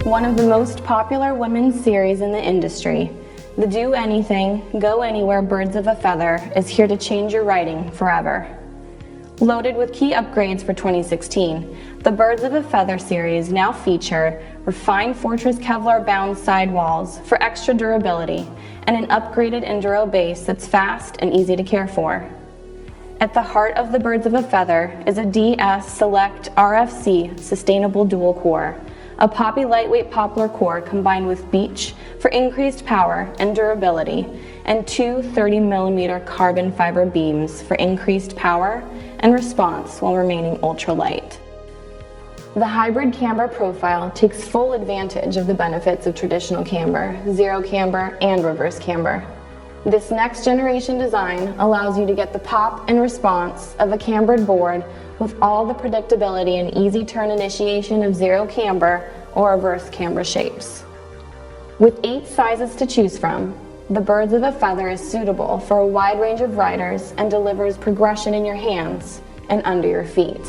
One of the most popular women's series in the industry, the Do Anything, Go Anywhere Birds of a Feather is here to change your riding forever. Loaded with key upgrades for 2016, the Birds of a Feather series now feature refined Fortress Kevlar-bound sidewalls for extra durability and an upgraded Enduro base that's fast and easy to care for. At the heart of the Birds of a Feather is a DS Select RFC Sustainable Dual Core, a poppy lightweight poplar core combined with beech for increased power and durability, and two 30mm carbon fiber beams for increased power and response while remaining ultralight. The hybrid camber profile takes full advantage of the benefits of traditional camber, zero camber, and reverse camber. This next generation design allows you to get the pop and response of a cambered board with all the predictability and easy turn initiation of zero camber or reverse camber shapes. With 8 sizes to choose from, the Birds of a Feather is suitable for a wide range of riders and delivers progression in your hands and under your feet.